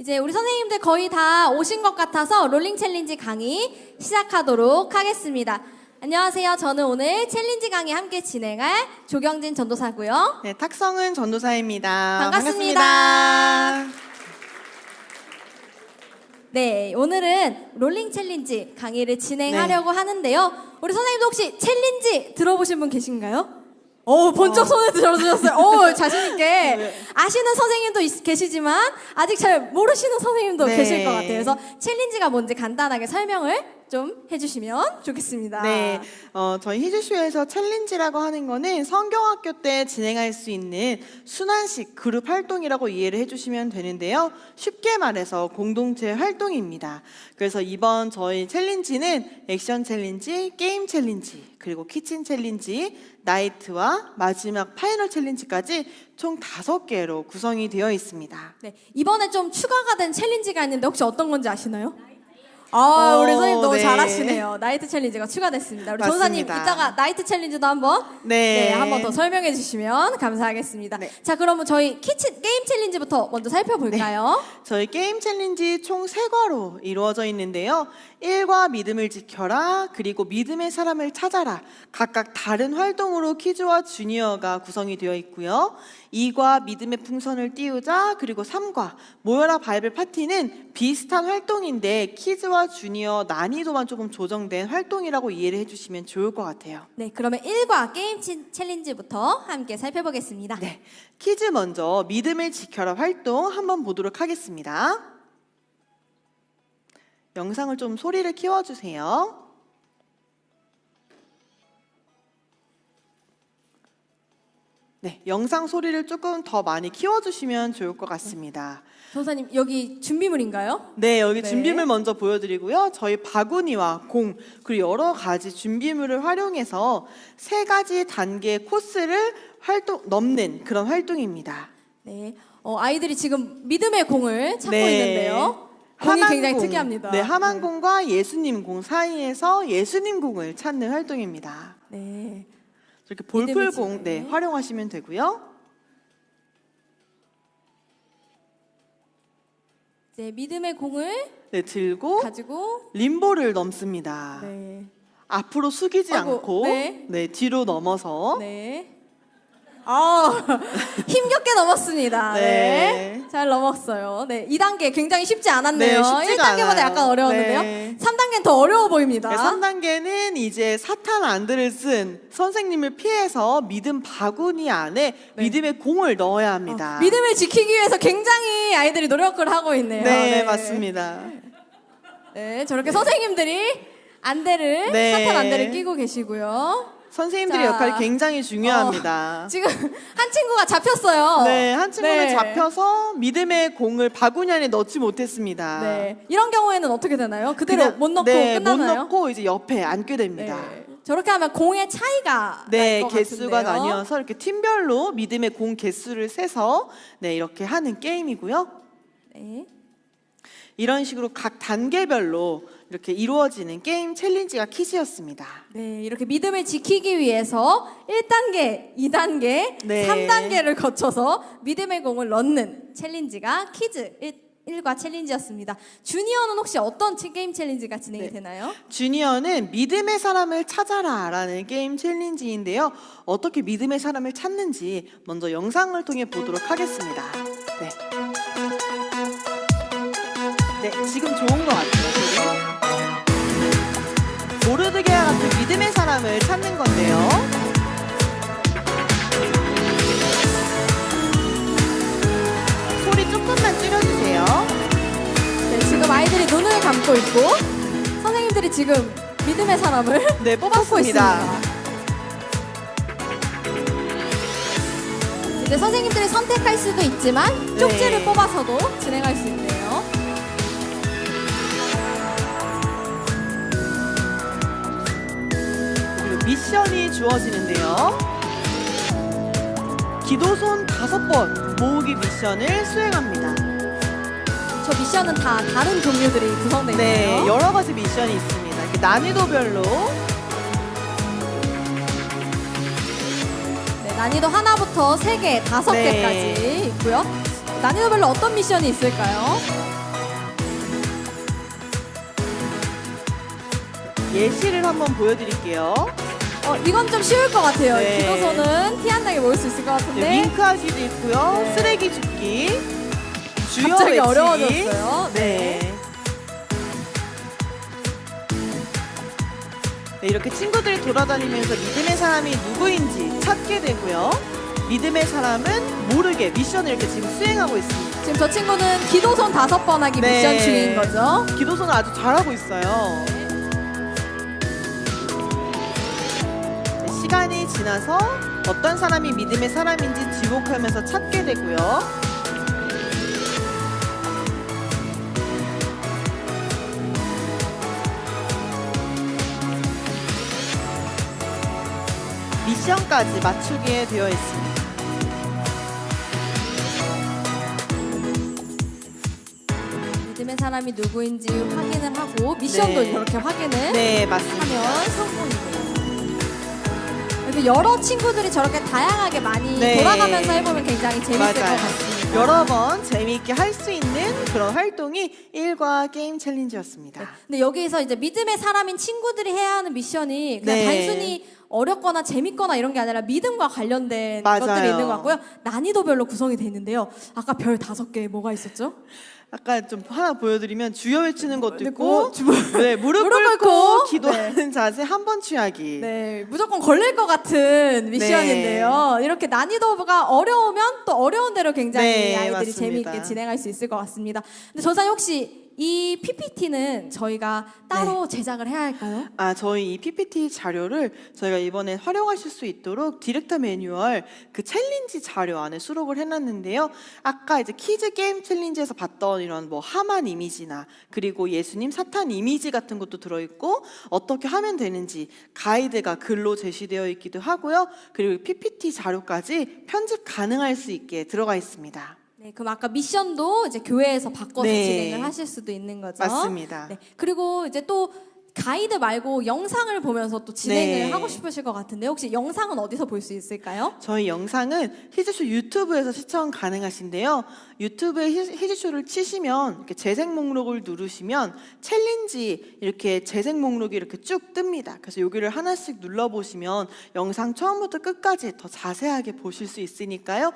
이제 우리 선생님들 거의 다 오신 것 같아서 롤링 챌린지 강의 시작하도록 하겠습니다. 안녕하세요. 저는 오늘 챌린지 강의 함께 진행할 조경진 전도사고요. 네, 탁성은 전도사입니다. 반갑습니다. 네, 오늘은 롤링 챌린지 강의를 진행하려고 하는데요. 우리 선생님도 혹시 챌린지 들어보신 분 계신가요? 번쩍 손을 들어주셨어요. 자신있게. 아시는 선생님도 계시지만 아직 잘 모르시는 선생님도 계실 것 같아요. 그래서 챌린지가 뭔지 간단하게 설명을 좀 해주시면 좋겠습니다. 네, 저희 희주쇼에서 챌린지라고 하는 거는 성경학교 때 진행할 수 있는 순환식 그룹 활동이라고 이해를 해주시면 되는데요. 쉽게 말해서 공동체 활동입니다. 그래서 이번 저희 챌린지는 액션 챌린지, 게임 챌린지, 그리고 키친 챌린지, 나이트와 마지막 파이널 챌린지까지 총 5개로 구성이 되어 있습니다. 네, 이번에 좀 추가가 된 챌린지가 있는데 혹시 어떤 건지 아시나요? 우리 선생님 너무 잘하시네요. 나이트 챌린지가 추가됐습니다. 우리 전도사님 이따가 나이트 챌린지도 한번 한번 더 설명해 주시면 감사하겠습니다. 네. 자, 그러면 저희 게임 챌린지부터 먼저 살펴볼까요? 네. 저희 게임 챌린지 총 3과로 이루어져 있는데요. 1과 믿음을 지켜라, 그리고 믿음의 사람을 찾아라. 각각 다른 활동으로 키즈와 주니어가 구성이 되어 있고요. 2과 믿음의 풍선을 띄우자, 그리고 3과 모여라 바이블 파티는 비슷한 활동인데 키즈와 주니어 난이도만 조금 조정된 활동이라고 이해를 해주시면 좋을 것 같아요. 네, 그러면 1과 게임 챌린지부터 함께 살펴보겠습니다. 네, 키즈 먼저 믿음을 지켜라 활동 한번 보도록 하겠습니다. 영상을 좀 소리를 키워주세요. 네, 영상 소리를 조금 더 많이 키워주시면 좋을 것 같습니다. 전도사님, 여기 준비물인가요? 네, 여기 준비물 먼저 보여드리고요. 저희 바구니와 공, 그리고 여러 가지 준비물을 활용해서 3가지 단계의 코스를 넘는 그런 활동입니다. 네, 아이들이 지금 믿음의 공을 찾고 있는데요. 공이 굉장히 특이합니다. 네, 하만공과 예수님 공 사이에서 예수님 공을 찾는 활동입니다. 네, 이렇게 볼풀공 활용하시면 되고요. 이제 믿음의 공을 들고 가지고 림보를 넘습니다. 네. 앞으로 숙이지 않고 뒤로 넘어서 힘겹게 넘었습니다. 네. 잘 넘었어요. 네, 2단계 굉장히 쉽지 않았네요. 네, 쉽지가 1단계보다 않아요. 약간 어려웠는데요. 네. 3단계는 더 어려워 보입니다. 네, 3단계는 이제 사탄 안드를 쓴 선생님을 피해서 믿음 바구니 안에 믿음의 공을 넣어야 합니다. 믿음을 지키기 위해서 굉장히 아이들이 노력을 하고 있네요. 네, 맞습니다. 네, 저렇게 선생님들이 안대를 사탄 안대를 끼고 계시고요. 선생님들의 역할이 굉장히 중요합니다. 지금 한 친구가 잡혔어요. 네, 한 친구는 잡혀서 믿음의 공을 바구니 안에 넣지 못했습니다. 네, 이런 경우에는 어떻게 되나요? 그대로 못 넣고 끝나나요? 못 넣고 이제 옆에 앉게 됩니다. 네. 저렇게 하면 공의 차이가 날 것 개수가 같은데요. 나뉘어서 이렇게 팀별로 믿음의 공 개수를 세서 이렇게 하는 게임이고요. 네. 이런 식으로 각 단계별로 이렇게 이루어지는 게임 챌린지가 키즈였습니다. 네, 이렇게 믿음을 지키기 위해서 1단계, 2단계, 3단계를 거쳐서 믿음의 공을 넣는 챌린지가 키즈 1과 챌린지였습니다. 주니어는 혹시 어떤 게임 챌린지가 진행이 되나요? 주니어는 믿음의 사람을 찾아라 라는 게임 챌린지인데요. 어떻게 믿음의 사람을 찾는지 먼저 영상을 통해 보도록 하겠습니다. 네, 지금 좋은 것 같아요. 모르드게와 같은 믿음의 사람을 찾는 건데요. 소리 조금만 줄여주세요. 네, 지금 아이들이 눈을 감고 있고 선생님들이 지금 믿음의 사람을 뽑고 있습니다. 이제 선생님들이 선택할 수도 있지만 쪽지를 뽑아서도 진행할 수 있네요. 미션이 주어지는데요. 기도손 5번 모으기 미션을 수행합니다. 저 미션은 다 다른 종류들이 구성되어 있네요. 네, 여러 가지 미션이 있습니다. 이렇게 난이도별로. 네, 난이도 하나부터 3개, 5개까지 있고요. 난이도별로 어떤 미션이 있을까요? 예시를 한번 보여드릴게요. 이건 좀 쉬울 것 같아요. 네. 기도선은 티 안 나게 모을 수 있을 것 같은데. 네, 윙크하기도 있고요. 네. 쓰레기 줍기, 주여 갑자기 외치기. 어려워졌어요. 네. 네, 이렇게 친구들이 돌아다니면서 믿음의 사람이 누구인지 찾게 되고요. 믿음의 사람은 모르게 미션을 이렇게 지금 수행하고 있습니다. 지금 저 친구는 기도선 5번 하기 네. 미션 중인 거죠. 기도선을 아주 잘하고 있어요. 네, 시간이 지나서 어떤 사람이 믿음의 사람인지 지목하면서 찾게 되고요. 미션까지 맞추게 되어 있습니다. 믿음의 사람이 누구인지 확인을 하고 미션도 네. 이렇게 확인을 네, 맞습니다. 하면 성공이고요. 그래서 여러 친구들이 저렇게 다양하게 많이 네. 돌아가면서 해보면 굉장히 재밌을 것 맞아요. 같습니다. 여러 번 재미있게 할 수 있는 그런 활동이 일과 게임 챌린지였습니다. 근데 여기서 이제 믿음의 사람인 친구들이 해야 하는 미션이 그냥 네. 단순히 어렵거나 재밌거나 이런 게 아니라 믿음과 관련된 맞아요. 것들이 있는 것 같고요. 난이도별로 구성이 되어 있는데요. 아까 별 5개 뭐가 있었죠? 아까 좀 하나 보여드리면 주여 외치는 것도 네, 있고 그 네, 무릎 무릎 꿇고 꿇고, 기도하는 자세 한 번 취하기. 네, 무조건 걸릴 것 같은 미션인데요. 이렇게 난이도가 어려우면 또 어려운 대로 굉장히 네, 아이들이 맞습니다. 재미있게 진행할 수 있을 것 같습니다. 근데 전사님 혹시 이 PPT는 저희가 따로 제작을 해야 할까요? 저희 이 PPT 자료를 저희가 이번에 활용하실 수 있도록 디렉터 매뉴얼 그 챌린지 자료 안에 수록을 해놨는데요. 아까 이제 키즈 게임 챌린지에서 봤던 이런 뭐 하만 이미지나 그리고 예수님 사탄 이미지 같은 것도 들어있고 어떻게 하면 되는지 가이드가 글로 제시되어 있기도 하고요. 그리고 PPT 자료까지 편집 가능할 수 있게 들어가 있습니다. 네, 그럼 아까 미션도 이제 교회에서 바꿔서 네. 진행을 하실 수도 있는 거죠. 맞습니다. 네, 그리고 이제 또 가이드 말고 영상을 보면서 또 진행을 네. 하고 싶으실 것 같은데 혹시 영상은 어디서 볼 수 있을까요? 저희 영상은 히즈쇼 유튜브에서 시청 가능하신데요. 유튜브에 히즈쇼를 치시면 이렇게 재생 목록을 누르시면 챌린지 이렇게 재생 목록이 이렇게 쭉 뜹니다. 그래서 여기를 하나씩 눌러보시면 영상 처음부터 끝까지 더 자세하게 보실 수 있으니까요.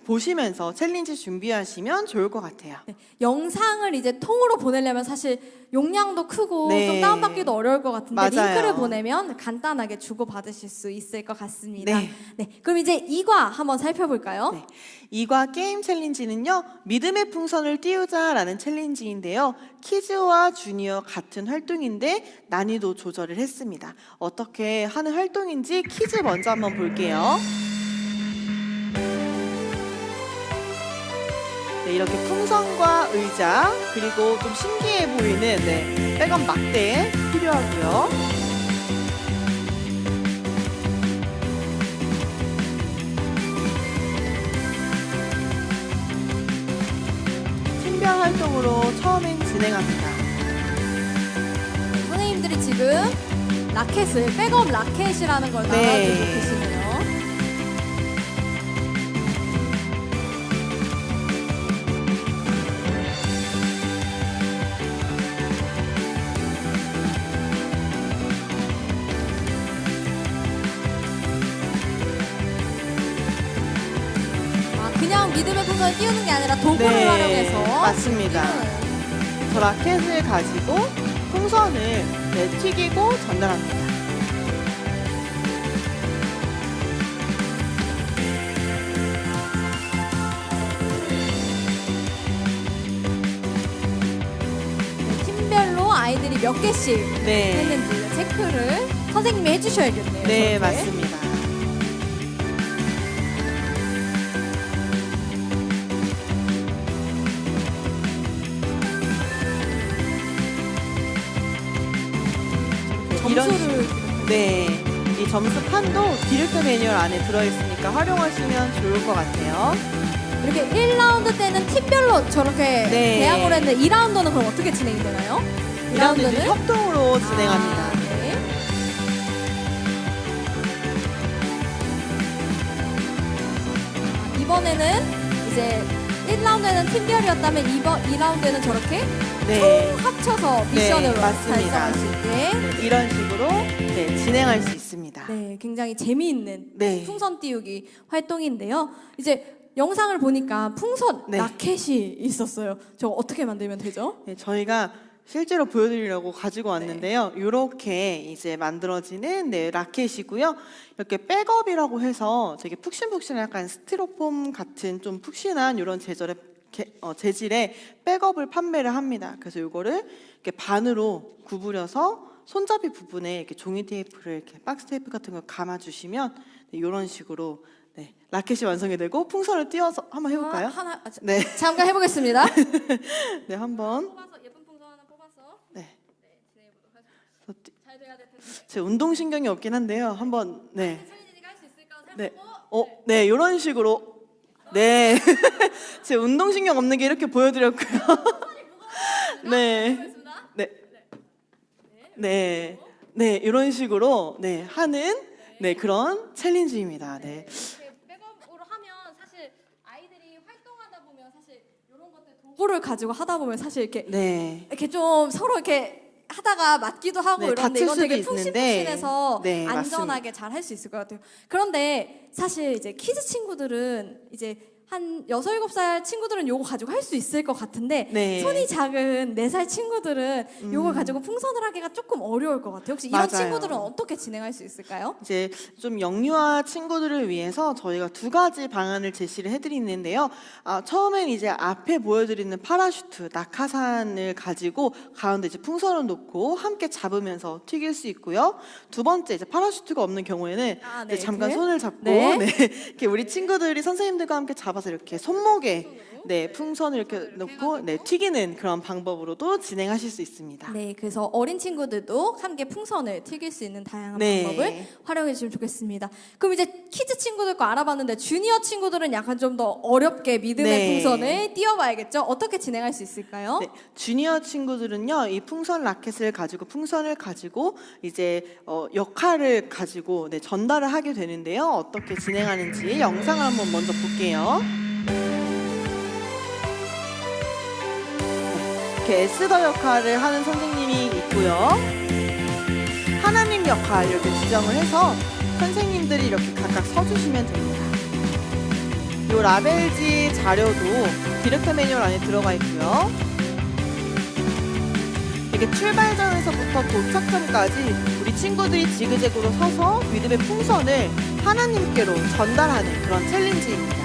보시면서 챌린지 준비하시면 좋을 것 같아요. 네, 영상을 이제 통으로 보내려면 사실 용량도 크고 네. 좀 다운받기도 어려울 것 같은데 맞아요. 링크를 보내면 간단하게 주고받으실 수 있을 것 같습니다. 네. 네, 그럼 이제 2과 한번 살펴볼까요? 네. 이과 게임 챌린지는요, 믿음의 풍선을 띄우자라는 챌린지인데요. 키즈와 주니어 같은 활동인데 난이도 조절을 했습니다. 어떻게 하는 활동인지 키즈 먼저 한번 볼게요. 네, 이렇게 풍선과 의자 그리고 좀 신기해 보이는 백업 막대 필요하고요. 팀별 활동으로 처음엔 진행합니다. 선생님들이 지금 라켓을 백업 라켓이라는 걸 네. 나눠주고 계시네요. 그냥 믿음의 풍선을 띄우는 게 아니라 도구를 활용해서 맞습니다. 저 라켓을 가지고 풍선을 튀기고 전달합니다. 팀별로 아이들이 몇 개씩 네, 했는지 체크를 선생님이 해주셔야겠네요. 네 저한테. 맞습니다. 점수를 네, 이 점수판도 디렉터 매뉴얼 안에 들어있으니까 활용하시면 좋을 것 같아요. 이렇게 1라운드 때는 팀별로 저렇게 네. 대항을 했는데 2라운드는 그럼 어떻게 진행이 되나요? 2라운드는 협동으로 진행합니다. 아, 네. 이번에는 이제 1라운드에는 팀별이었다면 2라운드에는 저렇게 네. 총 합쳐서 미션으로 네, 맞습니다. 달성할 수 있게. 네, 이런 식으로 네, 진행할 수 있습니다. 네, 굉장히 재미있는 네. 풍선 띄우기 활동인데요. 이제 영상을 보니까 풍선 네. 라켓이 있었어요. 저거 어떻게 만들면 되죠? 네, 저희가 실제로 보여드리려고 가지고 왔는데요. 이렇게 이제 만들어지는 네, 라켓이고요. 이렇게 백업이라고 해서 되게 푹신푹신한 약간 스티로폼 같은 좀 푹신한 이런 재질의 백업을 판매를 합니다. 그래서 이거를 이렇게 반으로 구부려서 손잡이 부분에 이렇게 종이 테이프를 이렇게 박스 테이프 같은 걸 감아주시면 네, 이런 식으로 네, 라켓이 완성이 되고 풍선을 띄워서 한번 해볼까요? 네. 잠깐 해보겠습니다. 네, 한번. 뽑아서 예쁜 풍선 하나 뽑아서 네. 진행해보도록 하겠습니다. 잘 돼야 될 텐데. 제 운동신경이 없긴 한데요. 한번 네. 챌린지가 할 수 있을까 네. 생각해보고 네, 이런 식으로. 네. 제 운동신경 없는 게 이렇게 보여드렸고요. 네. 해보겠습니다. 네. 네. 네, 이런 식으로 네, 하는 네, 그런 챌린지입니다. 네. 이렇게 백업으로 하면 사실 아이들이 활동하다 보면 사실 이런 것들 도구를 가지고 하다 보면 사실 이렇게 네. 이렇게 좀 서로 이렇게 하다가 맞기도 하고 네, 이런데 다칠 이건 되게 수도 있는데, 푹신푹신해서 네, 안전하게 잘 할 수 있을 것 같아요. 그런데 사실 이제 키즈 친구들은 이제 한 6, 7살 친구들은 요거 가지고 할 수 있을 것 같은데 네. 손이 작은 4살 친구들은 요걸 가지고 풍선을 하기가 조금 어려울 것 같아요. 혹시 이런 맞아요. 친구들은 어떻게 진행할 수 있을까요? 이제 좀 영유아 친구들을 위해서 저희가 2가지 방안을 제시를 해드리는데요. 처음엔 이제 앞에 보여드리는 파라슈트, 낙하산을 가지고 가운데 이제 풍선을 놓고 함께 잡으면서 튀길 수 있고요. 두 번째 이제 파라슈트가 없는 경우에는 네, 이제 잠깐 이렇게. 손을 잡고 네. 네, 이렇게 우리 친구들이 선생님들과 함께 잡아서 이렇게 손목에 네, 풍선을 이렇게 놓고 네, 튀기는 그런 방법으로도 진행하실 수 있습니다. 네, 그래서 어린 친구들도 함께 풍선을 튀길 수 있는 다양한 네. 방법을 활용해 주시면 좋겠습니다. 그럼 이제 키즈 친구들 거 알아봤는데 주니어 친구들은 약간 좀 더 어렵게 믿음의 네. 풍선을 띄워봐야겠죠? 어떻게 진행할 수 있을까요? 네, 주니어 친구들은요, 이 풍선 라켓을 가지고 풍선을 가지고 이제 역할을 가지고 네, 전달을 하게 되는데요. 어떻게 진행하는지 영상을 한번 먼저 볼게요. 이렇게 에스더 역할을 하는 선생님이 있고요. 하나님 역할 이렇게 지정을 해서 선생님들이 이렇게 각각 서주시면 됩니다. 이 라벨지 자료도 디렉터 매뉴얼 안에 들어가 있고요. 이렇게 출발점에서부터 도착점까지 우리 친구들이 지그재그로 서서 믿음의 풍선을 하나님께로 전달하는 그런 챌린지입니다.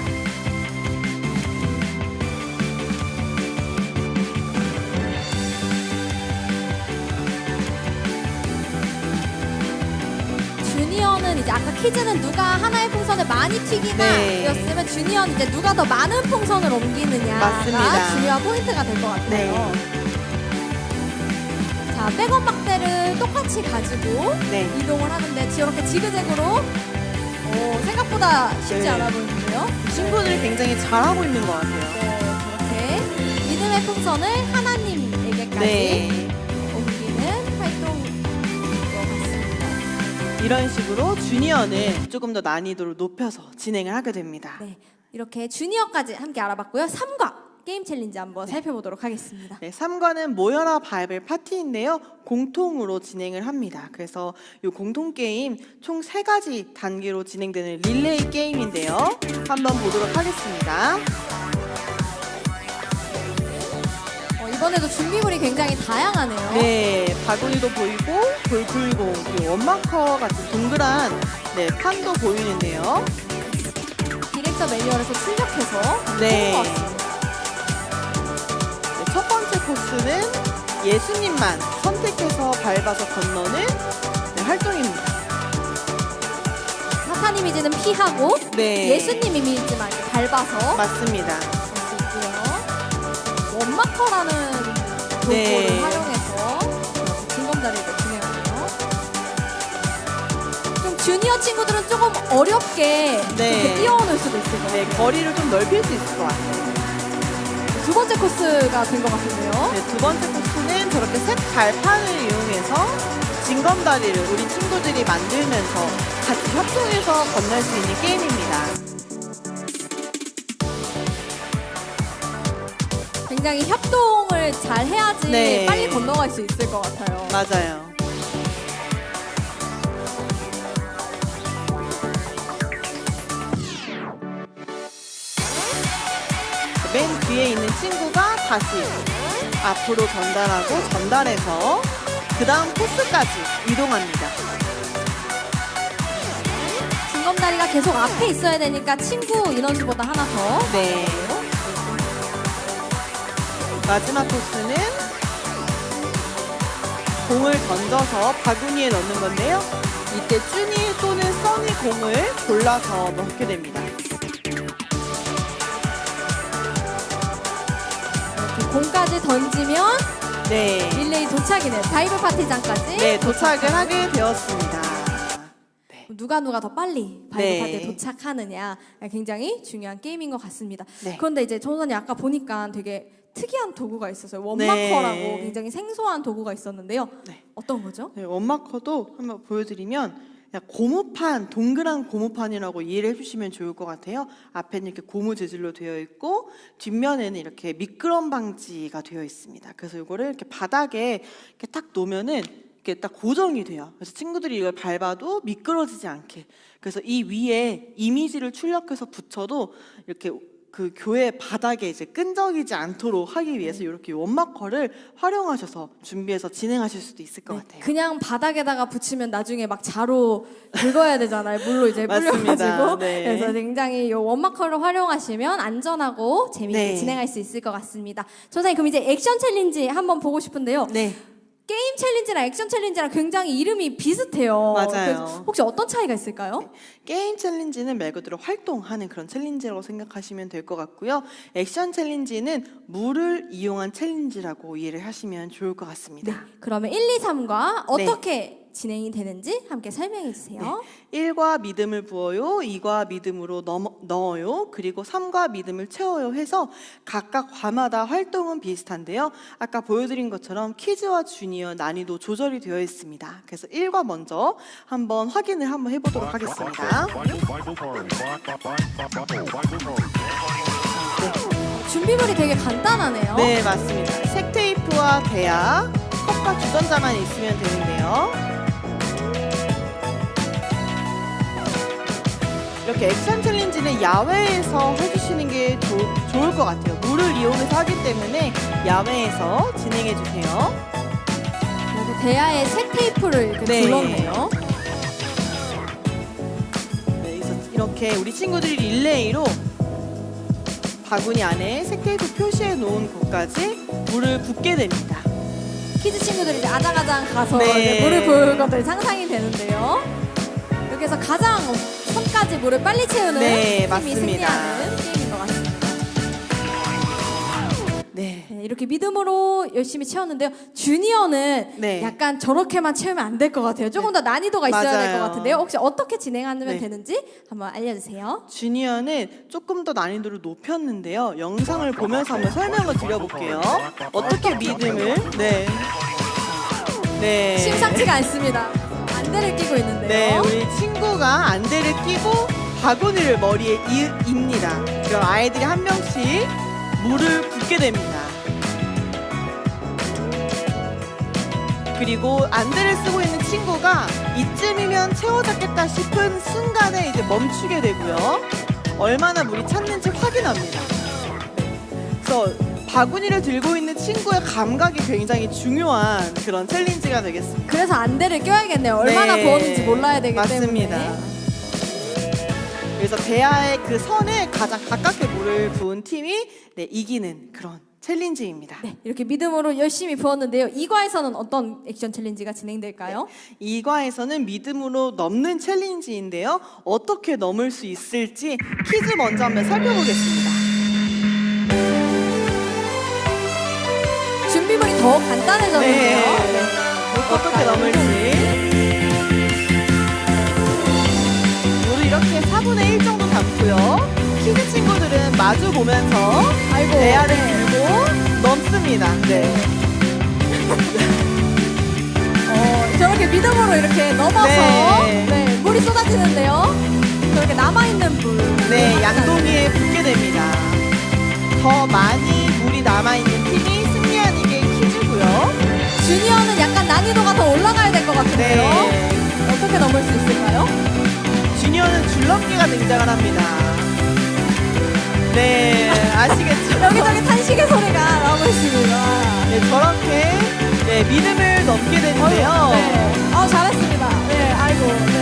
주니어는 이제 아까 키즈는 누가 하나의 풍선을 많이 튀기나 네. 였으면 주니어는 이제 누가 더 많은 풍선을 옮기느냐가 맞습니다. 중요한 포인트가 될 것 같아요. 네. 자, 백업 막대를 똑같이 가지고 네. 이동을 하는데 저렇게 지그재그로 생각보다 쉽지 네. 않아 보이는데요. 친구들이 굉장히 잘하고 있는 것 같아요. 네, 저렇게 믿음의 풍선을 하나님에게까지 네. 옮기는 활동인 것 같습니다. 이런 식으로 주니어는 조금 더 난이도를 높여서 진행을 하게 됩니다. 네, 이렇게 주니어까지 함께 알아봤고요. 3과 게임 챌린지 한번 살펴보도록 하겠습니다. 네, 3과는 모여라 바이블 파티인데요. 공통으로 진행을 합니다. 그래서 이 공통 게임 총 3가지 단계로 진행되는 릴레이 게임인데요. 한번 보도록 하겠습니다. 이번에도 준비물이 굉장히 다양하네요. 네, 바구니도 보이고 돌굴공, 그리고 원마커 같은 동그란 네, 판도 보이는데요. 디렉터 매뉴얼에서 출력해서 네. 것 같습니다. 네, 첫 번째 코스는 예수님만 선택해서 밟아서 건너는 네, 활동입니다. 사탄 이미지는 피하고 네. 예수님 이미지만 이렇게 밟아서 맞습니다. 할 수 있고요. 원마커라는 도구를 네. 활용해서 징검다리를 진행하네요. 좀 주니어 친구들은 조금 어렵게 네. 이렇게 뛰어오를 수도 있을 것 같아요. 네, 거리를 좀 넓힐 수 있을 것 같아요. 두 번째 코스가 된 것 같은데요. 네, 두 번째 코스는 저렇게 셋 발판을 이용해서 징검다리를 우리 친구들이 만들면서 같이 협동해서 건널 수 있는 게임입니다. 굉장히 협동을 잘 해야지 네. 빨리 건너갈 수 있을 것 같아요. 맞아요. 맨 뒤에 있는 친구가 다시 앞으로 전달하고 전달해서 그 다음 코스까지 이동합니다. 징검다리가 계속 앞에 있어야 되니까 친구 인원수보다 하나 더. 네. 마지막 코스는 공을 던져서 바구니에 넣는 건데요. 이때 쭈니 또는 써니 공을 골라서 넣게 됩니다. 이렇게 공까지 던지면 네. 릴레이 도착이네요. 다이브 파티장까지. 네, 도착을 하게 되었습니다. 누가 더 빨리 네. 바이브 파티에 도착하느냐 굉장히 중요한 게임인 것 같습니다. 네. 그런데 이제 전선이 아까 보니까 되게 특이한 도구가 있었어요. 원마커라고 네. 굉장히 생소한 도구가 있었는데요. 네. 어떤 거죠? 네, 원마커도 한번 보여드리면 그냥 고무판, 동그란 고무판이라고 이해를 해주시면 좋을 것 같아요. 앞에는 이렇게 고무 재질로 되어 있고 뒷면에는 이렇게 미끄럼 방지가 되어 있습니다. 그래서 이거를 이렇게 바닥에 이렇게 딱 놓으면은 이렇게 딱 고정이 돼요. 그래서 친구들이 이걸 밟아도 미끄러지지 않게. 그래서 이 위에 이미지를 출력해서 붙여도 이렇게 그 교회 바닥에 이제 끈적이지 않도록 하기 위해서 이렇게 원마커를 활용하셔서 준비해서 진행하실 수도 있을 것 같아요. 그냥 바닥에다가 붙이면 나중에 막 자로 긁어야 되잖아요. 물로 이제 맞습니다. 불려가지고. 네. 그래서 굉장히 이 원마커를 활용하시면 안전하고 재미있게 네. 진행할 수 있을 것 같습니다. 선생님 그럼 이제 액션 챌린지 한번 보고 싶은데요. 네. 게임 챌린지랑 액션 챌린지랑 굉장히 이름이 비슷해요. 맞아요. 그래서 혹시 어떤 차이가 있을까요? 게임 챌린지는 말 그대로 활동하는 그런 챌린지라고 생각하시면 될 것 같고요. 액션 챌린지는 물을 이용한 챌린지라고 이해를 하시면 좋을 것 같습니다. 네. 그러면 1, 2, 3과 어떻게 진행이 되는지 함께 설명해 주세요. 1과 믿음을 부어요, 2과 믿음으로 넣어요, 그리고 3과 믿음을 채워요 해서 각각 과마다 활동은 비슷한데요. 아까 보여드린 것처럼 키즈와 주니어 난이도 조절이 되어 있습니다. 그래서 1과 먼저 한번 확인을 한번 해보도록 하겠습니다. 준비물이 되게 간단하네요. 네, 맞습니다. 색테이프와 대야, 컵과 주전자만 있으면 되는데요. 이렇게 액션 챌린지는 야외에서 해주시는 게 좋을 것 같아요. 물을 이용해서 하기 때문에 야외에서 진행해 주세요. 그리고 대야에 색 테이프를 이렇게 네. 둘렀네요. 네, 그래서 이렇게 우리 친구들이 릴레이로 바구니 안에 색테이프 표시해 놓은 곳까지 물을 붓게 됩니다. 키즈 친구들이 이제 아장아장 가서 네. 이제 물을 부을 것들이 상상이 되는데요. 여기서 가장 손까지 물을 빨리 채우는 네, 팀이 맞습니다. 승리하는 게임인 것 같습니다. 네. 네, 이렇게 믿음으로 열심히 채웠는데요. 주니어는 네. 약간 저렇게만 채우면 안 될 것 같아요. 조금 더 난이도가 있어야 될 것 맞아요. 같은데요. 혹시 어떻게 진행하면 네. 되는지 한번 알려주세요. 주니어는 조금 더 난이도를 높였는데요. 영상을 보면서 한번 설명을 드려볼게요. 어떻게 믿음을 네. 심상치가 않습니다. 안대를 끼고 네, 있는데요. 우리 친구가 안대를 끼고 바구니를 머리에 입니다. 그럼 아이들이 한 명씩 물을 붓게 됩니다. 그리고 안대를 쓰고 있는 친구가 이쯤이면 채워졌겠다 싶은 순간에 이제 멈추게 되고요. 얼마나 물이 찼는지 확인합니다. 그래서 바구니를 들고 있는 친구의 감각이 굉장히 중요한 그런 챌린지가 되겠습니다. 그래서 안대를 껴야겠네요. 얼마나 네, 부었는지 몰라야 되기 맞습니다. 때문에. 그래서 대야의 그 선에 가장 가깝게 물을 부은 팀이 이기는 그런 챌린지입니다. 네, 이렇게 믿음으로 열심히 부었는데요. 2과에서는 어떤 액션 챌린지가 진행될까요? 2과에서는 믿음으로 넘는 챌린지인데요. 어떻게 넘을 수 있을지 퀴즈 먼저 한번 살펴보겠습니다. 준비물이 더 간단해졌는데요. 네. 어떻게 넘을지. 물을 이렇게 4분의 1 정도 담고요. 키즈 친구들은 마주 보면서 아이고, 대야를 네. 들고 넘습니다. 네. 저렇게 믿음으로 이렇게 넘어서 네. 네, 물이 쏟아지는데요. 저렇게 남아있는 물. 네, 양동이에 붓게 됩니다. 더 많이 물이 남아 남아있는 팀이 승리하는 게 퀴즈고요. 주니어는 약간 난이도가 더 올라가야 될 것 같은데요. 네. 어떻게 넘을 수 있을까요? 주니어는 줄넘기가 등장을 합니다. 네, 아시겠죠? 여기저기 탄식의 소리가 나오고 있습니다. 네, 저렇게 네, 믿음을 넘게 되는데요. 네. 잘했습니다. 네, 아이고, 네.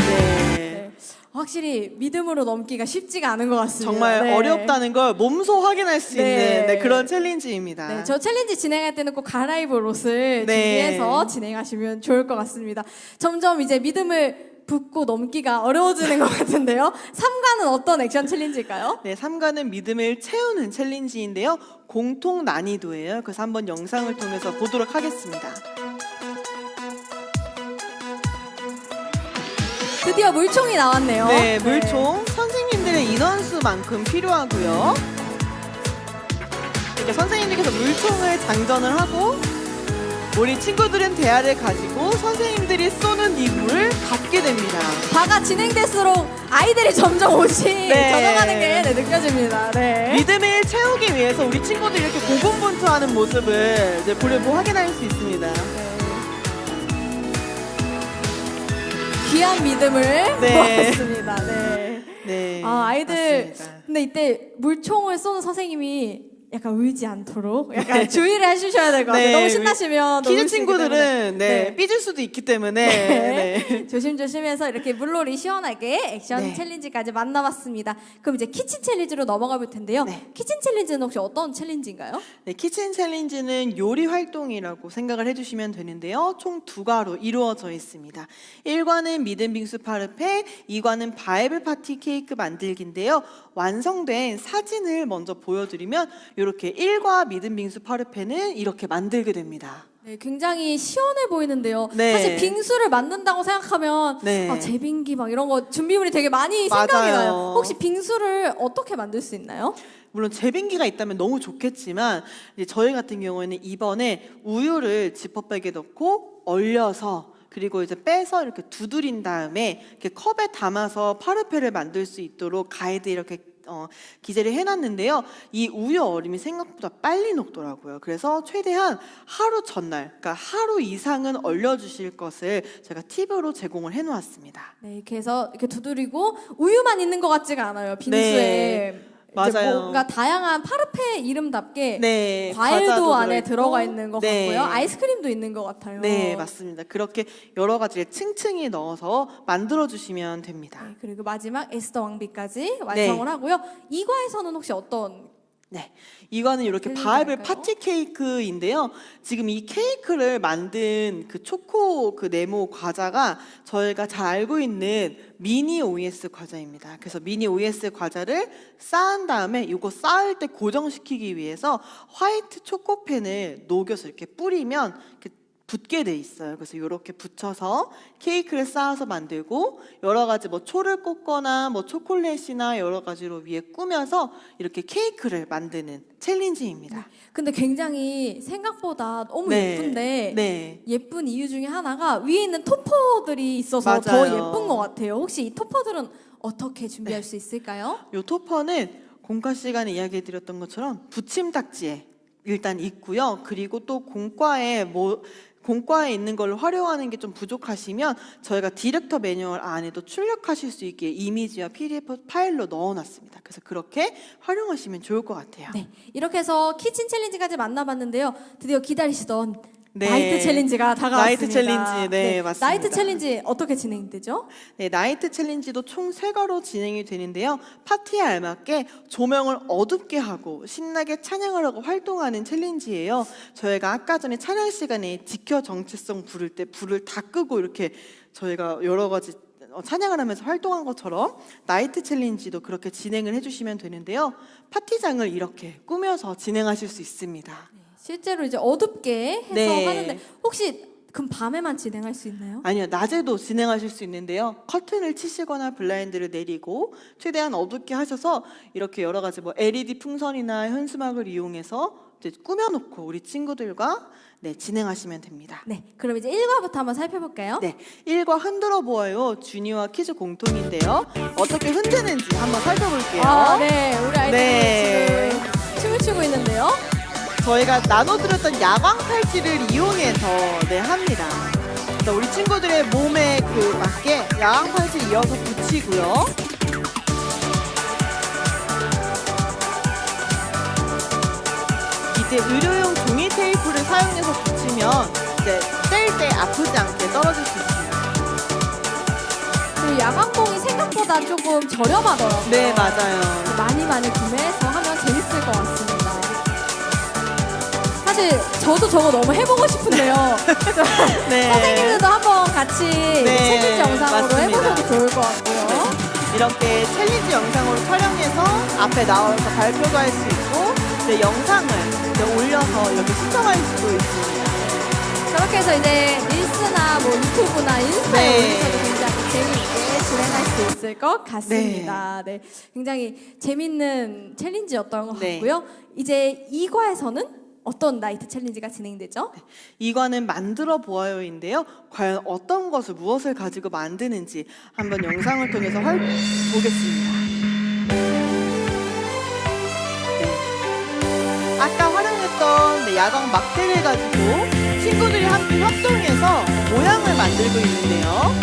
네. 확실히 믿음으로 넘기가 쉽지가 않은 것 같습니다. 정말 네. 어렵다는 걸 몸소 확인할 수 네. 있는 네, 그런 챌린지입니다. 네, 저 챌린지 진행할 때는 꼭 갈아입을 옷을 네. 준비해서 진행하시면 좋을 것 같습니다. 점점 이제 믿음을 붓고 넘기가 어려워지는 것 같은데요. 3과는 어떤 액션 챌린지일까요? 네, 3과는 믿음을 채우는 챌린지인데요. 공통 난이도예요. 그래서 한번 영상을 통해서 보도록 하겠습니다. 드디어 물총이 나왔네요. 네, 물총 선생님들의 인원수만큼 필요하고요. 이렇게 선생님들께서 물총을 장전을 하고 우리 친구들은 대야를 가지고 선생님들이 쏘는 이 물을 받게 됩니다. 과가 진행될수록 아이들이 점점 옷이 네. 젖어가는 게 느껴집니다. 네. 믿음을 채우기 위해서 우리 친구들이 이렇게 고군분투하는 모습을 이제 보려고 확인할 수 있습니다. 귀한 믿음을 네. 모았습니다. 네. 네, 아이들 맞습니다. 근데 이때 물총을 쏘는 선생님이 약간 울지 않도록 약간 주의를 해주셔야 될 것 같아요. 네, 너무 신나시면 또 키즈 울 수 있기 때문에. 친구들은 네, 네. 삐질 수도 있기 때문에 네. 네. 조심조심해서 이렇게 물놀이 시원하게 액션 네. 챌린지까지 만나봤습니다. 그럼 이제 키친 챌린지로 넘어가 볼 텐데요. 네. 키친 챌린지는 혹시 어떤 챌린지인가요? 네, 키친 챌린지는 요리 활동이라고 생각을 해주시면 되는데요. 총 2과로 이루어져 있습니다. 1과는 믿음 빙수 파르페, 2과는 바이블 파티 케이크 만들기인데요. 완성된 사진을 먼저 보여드리면 이렇게 1과 믿음 빙수 파르페는 이렇게 만들게 됩니다. 네, 굉장히 시원해 보이는데요. 네. 사실 빙수를 만든다고 생각하면 네. 제빙기 막 이런 거 준비물이 되게 많이 맞아요. 생각이 나요. 혹시 빙수를 어떻게 만들 수 있나요? 물론 제빙기가 있다면 너무 좋겠지만 이제 저희 같은 경우에는 이번에 우유를 지퍼백에 넣고 얼려서 그리고 이제 빼서 이렇게 두드린 다음에 이렇게 컵에 담아서 파르페를 만들 수 있도록 가이드 이렇게 기재를 해놨는데요. 이 우유 얼음이 생각보다 빨리 녹더라고요. 그래서 최대한 하루 전날, 그러니까 하루 이상은 얼려주실 것을 제가 팁으로 제공을 해놓았습니다. 네, 그래서 이렇게 두드리고 우유만 있는 것 같지가 않아요. 빙수에. 네, 이제 맞아요. 뭔가 다양한 파르페 이름답게 네, 과일도 과자도 안에 들어있고, 들어가 있는 것 네. 같고요. 아이스크림도 있는 것 같아요. 네, 맞습니다. 그렇게 여러 가지를 층층이 넣어서 만들어주시면 됩니다. 네, 그리고 마지막 에스더 왕비까지 완성을 하고요. 이과에서는 혹시 어떤 네, 이거는 이렇게 챌린지 바이블 할까요? 파티 케이크인데요. 지금 이 케이크를 만든 그 초코 그 네모 과자가 저희가 잘 알고 있는 미니 OS 과자입니다. 그래서 미니 OS 과자를 쌓은 다음에 이거 쌓을 때 고정시키기 위해서 화이트 초코펜을 녹여서 이렇게 뿌리면 이렇게 붙게 돼 있어요. 그래서 이렇게 붙여서 케이크를 쌓아서 만들고 여러 가지 뭐 초를 꽂거나 뭐 초콜릿이나 여러 가지로 위에 꾸며서 이렇게 케이크를 만드는 챌린지입니다. 근데 굉장히 생각보다 너무 네. 예쁜데 네. 예쁜 이유 중에 하나가 위에 있는 토퍼들이 있어서 맞아요. 더 예쁜 것 같아요. 혹시 이 토퍼들은 어떻게 준비할 수 있을까요? 요 토퍼는 공과 시간에 이야기해 드렸던 것처럼 붙임딱지에 일단 있고요. 그리고 또 공과에 있는 걸 활용하는 게 좀 부족하시면 저희가 디렉터 매뉴얼 안에도 출력하실 수 있게 이미지와 PDF 파일로 넣어놨습니다. 그래서 그렇게 활용하시면 좋을 것 같아요. 네, 이렇게 해서 키친 챌린지까지 만나봤는데요. 드디어 기다리시던 네. 나이트 챌린지가 다가왔습니다. 나이트 챌린지, 네, 맞습니다. 나이트 챌린지 어떻게 진행되죠? 네, 나이트 챌린지도 총 3과로 진행이 되는데요. 파티에 알맞게 조명을 어둡게 하고 신나게 찬양을 하고 활동하는 챌린지예요. 저희가 아까 전에 찬양 시간에 지켜 정체성 부를 때 불을 다 끄고 이렇게 저희가 여러 가지 찬양을 하면서 활동한 것처럼 나이트 챌린지도 그렇게 진행을 해주시면 되는데요. 파티장을 이렇게 꾸며서 진행하실 수 있습니다. 실제로 이제 어둡게 해서 네. 하는데 혹시 그럼 밤에만 진행할 수 있나요? 아니요, 낮에도 진행하실 수 있는데요. 커튼을 치시거나 블라인드를 내리고 최대한 어둡게 하셔서 이렇게 여러 가지 뭐 LED 풍선이나 현수막을 이용해서 이제 꾸며놓고 우리 친구들과 진행하시면 됩니다. 네, 그럼 이제 1과부터 한번 살펴볼까요? 네, 1과 흔들어 보아요. 주니와 퀴즈 공통인데요. 어떻게 흔드는지 한번 살펴볼게요. 아, 네, 우리 아이들이 네. 지금 춤을 추고 있는데요. 저희가 나눠드렸던 야광 팔찌를 이용해서 합니다. 그래서 우리 친구들의 몸에 맞게 야광 팔찌를 이어서 붙이고요. 이제 의료용 종이 테이프를 사용해서 붙이면 이제 뗄 때 아프지 않게 떨어질 수 있습니다. 그리고 야광봉이 생각보다 조금 저렴하더라고요. 네, 맞아요. 많이 구매해서 하면 재밌을 것 같습니다. 사실 저도 저거 너무 해보고 싶은데요. 네. 선생님들도 한번 같이 챌린지 영상으로 맞습니다. 해보셔도 좋을 것 같고요. 이렇게 챌린지 영상으로 촬영해서 앞에 나와서 발표도 할 수 있고 영상을 올려서 여기 시청할 수도 있습니다. 저렇게 해서 이제 릴스나 뭐 유튜브나 인스타에 네. 올리셔도 굉장히 재미있게 진행할 수 있을 것 같습니다. 네. 굉장히 재밌는 챌린지였던 것 네. 같고요. 이제 2과에서는 어떤 나이트 챌린지가 진행되죠? 이과는 만들어 보아요인데요. 과연 어떤 것을 무엇을 가지고 만드는지 한번 영상을 통해서 보겠습니다. 네. 아까 활용했던 야광 막대를 가지고 친구들이 함께 협동해서 모양을 만들고 있는데요.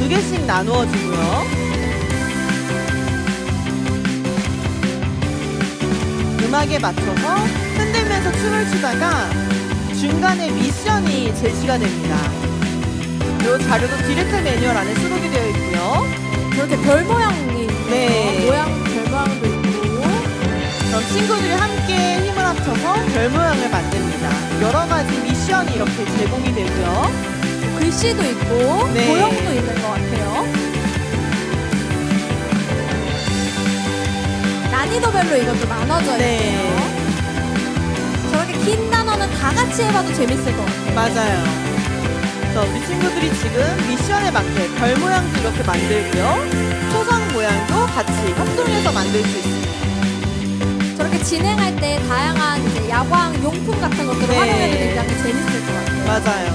2개씩 나누어지고요. 음악에 맞춰서 흔들면서 춤을 추다가 중간에 미션이 제시가 됩니다. 이 자료도 디렉트 매뉴얼 안에 수록이 되어 있고요. 저렇게 별 모양이 있네요. 네. 별 모양도 있고. 그럼 친구들이 함께 힘을 합쳐서 별 모양을 만듭니다. 여러 가지 미션이 이렇게 제공이 되고요. 글씨도 있고 네. 모형도 있는 것 같아요. 난이도별로 이것도 나눠져 네. 있네요. 저렇게 긴 단어는 다 같이 해봐도 재밌을 것 같아요. 맞아요. 그래서 우리 친구들이 지금 미션에 맞게 별 모양도 이렇게 만들고요. 초성 모양도 같이 협동해서 만들 수 있습니다. 저렇게 진행할 때 다양한 이제 야광 용품 같은 것들을 네. 활용해도 굉장히 재밌을 것 같아요. 맞아요.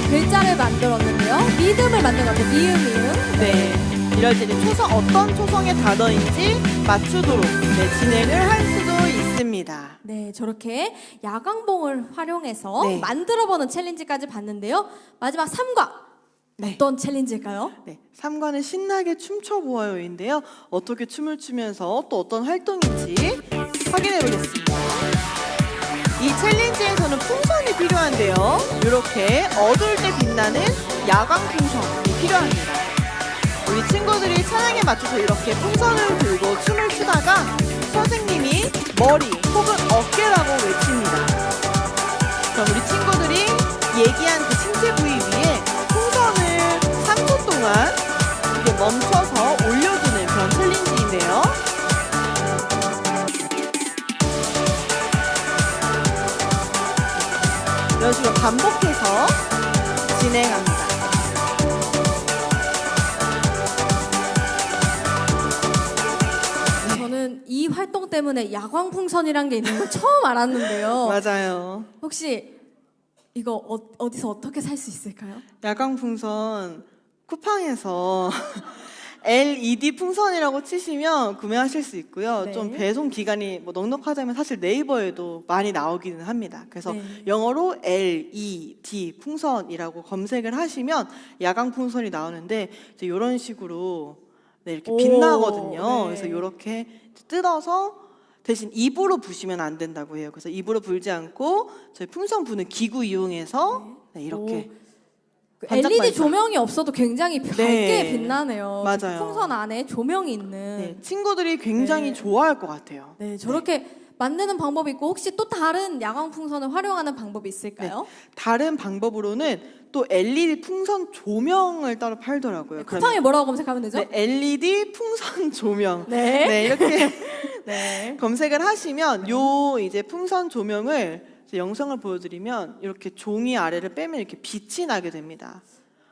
글자를 만들었는데요. 미음을 만든 것 같아요. 미음. 네. 이럴 때 어떤 초성의 단어인지 맞추도록 진행을 할 수도 있습니다. 네, 저렇게 야광봉을 활용해서 네. 만들어보는 챌린지까지 봤는데요. 마지막 3과 네. 어떤 챌린지일까요? 네, 3과는 신나게 춤춰보아요인데요. 어떻게 춤을 추면서 또 어떤 활동인지 확인해 보겠습니다. 이 챌린지에서는 풍선이 필요한데요. 이렇게 어두울 때 빛나는 야광 풍선이 필요합니다. 우리 친구들이 찬양에 맞춰서 이렇게 풍선을 들고 춤을 추다가 선생님이 머리 혹은 어깨라고 외칩니다. 그럼 우리 친구들이 얘기한 그 신체 부위 위에 풍선을 3초 동안 이렇게 멈춰서 올려주는 그런 챌린지인데요. 이런 식으로 반복해서 진행합니다. 저는 이 활동 때문에 야광 풍선이란 게 있는 걸 처음 알았는데요. 맞아요. 혹시 이거 어디서 어떻게 살 수 있을까요? 야광 풍선 쿠팡에서 LED 풍선이라고 치시면 구매하실 수 있고요. 네. 좀 배송 기간이 넉넉하다면 사실 네이버에도 많이 나오기는 합니다. 그래서 네. 영어로 LED 풍선이라고 검색을 하시면 야광 풍선이 나오는데 이제 이런 식으로 이렇게 오, 빛나거든요. 네. 그래서 이렇게 뜯어서 대신 입으로 부시면 안 된다고 해요. 그래서 입으로 불지 않고 저희 풍선 부는 기구 이용해서 이렇게 그 반짝반짝. LED 조명이 없어도 굉장히 밝게 네. 빛나네요. 맞아요. 풍선 안에 조명이 있는. 네, 친구들이 굉장히 네. 좋아할 것 같아요. 네, 저렇게 만드는 방법이 있고 혹시 또 다른 야광 풍선을 활용하는 방법이 있을까요? 다른 방법으로는 또 LED 풍선 조명을 따로 팔더라고요. 쿠팡에 뭐라고 검색하면 되죠? 네, LED 풍선 조명. 네. 네, 이렇게 네. 검색을 하시면 요 이제 풍선 조명을 영상을 보여드리면 이렇게 종이 아래를 빼면 이렇게 빛이 나게 됩니다.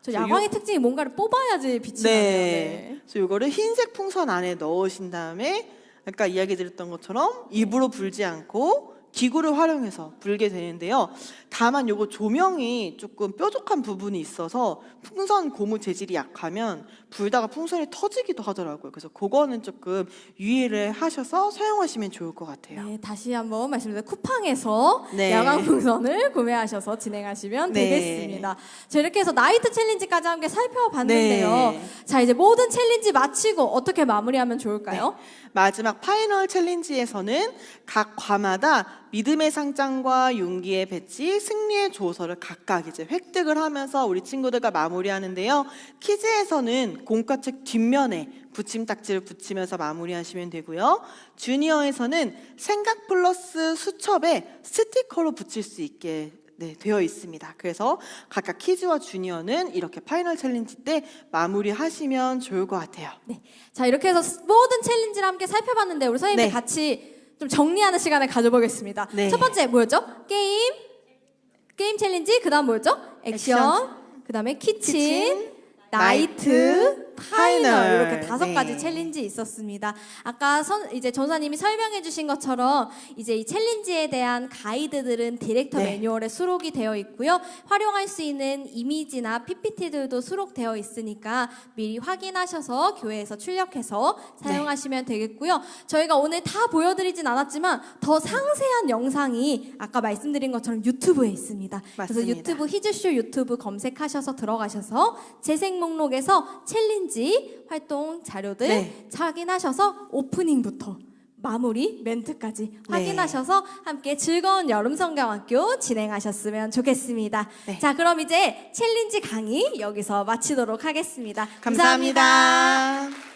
저 야광의 특징이 뭔가를 뽑아야지 빛이 나네요. 네. 그래서 이거를 흰색 풍선 안에 넣으신 다음에 아까 이야기 드렸던 것처럼 입으로 불지 않고 기구를 활용해서 불게 되는데요. 다만 요거 조명이 조금 뾰족한 부분이 있어서 풍선 고무 재질이 약하면 불다가 풍선이 터지기도 하더라고요. 그래서 그거는 조금 유의를 하셔서 사용하시면 좋을 것 같아요. 네, 다시 한번 말씀드립니다. 쿠팡에서 네. 야광 풍선을 구매하셔서 진행하시면 네. 되겠습니다. 자, 이렇게 해서 나이트 챌린지까지 함께 살펴봤는데요. 네. 자, 이제 모든 챌린지 마치고 어떻게 마무리하면 좋을까요? 마지막 파이널 챌린지에서는 각 과마다 믿음의 상장과 용기의 배지, 승리의 조서를 각각 이제 획득을 하면서 우리 친구들과 마무리하는데요. 키즈에서는 공과책 뒷면에 붙임딱지를 붙이면서 마무리하시면 되고요. 주니어에서는 생각 플러스 수첩에 스티커로 붙일 수 있게 되어 있습니다. 그래서 각각 키즈와 주니어는 이렇게 파이널 챌린지 때 마무리하시면 좋을 것 같아요. 네. 자, 이렇게 해서 모든 챌린지를 함께 살펴봤는데 우리 선생님들 네. 같이 좀 정리하는 시간을 가져보겠습니다. 네. 첫 번째 뭐였죠? 게임 챌린지. 그다음 뭐였죠? 액션. 그다음에 키친, 나이트, 파이널 이렇게 5가지 네. 챌린지 있었습니다. 아까 이제 전사님이 설명해주신 것처럼 이제 이 챌린지에 대한 가이드들은 디렉터 네. 매뉴얼에 수록이 되어 있고요. 활용할 수 있는 이미지나 PPT들도 수록되어 있으니까 미리 확인하셔서 교회에서 출력해서 사용하시면 되겠고요. 저희가 오늘 다 보여드리진 않았지만 더 상세한 영상이 아까 말씀드린 것처럼 유튜브에 있습니다. 그래서 맞습니다. 유튜브 히즈쇼 유튜브 검색하셔서 들어가셔서 재생 목록에서 챌린지 활동 자료들 네. 확인하셔서 오프닝부터 마무리 멘트까지 네. 확인하셔서 함께 즐거운 여름 성경학교 진행하셨으면 좋겠습니다. 네. 자, 그럼 이제 챌린지 강의 여기서 마치도록 하겠습니다. 감사합니다.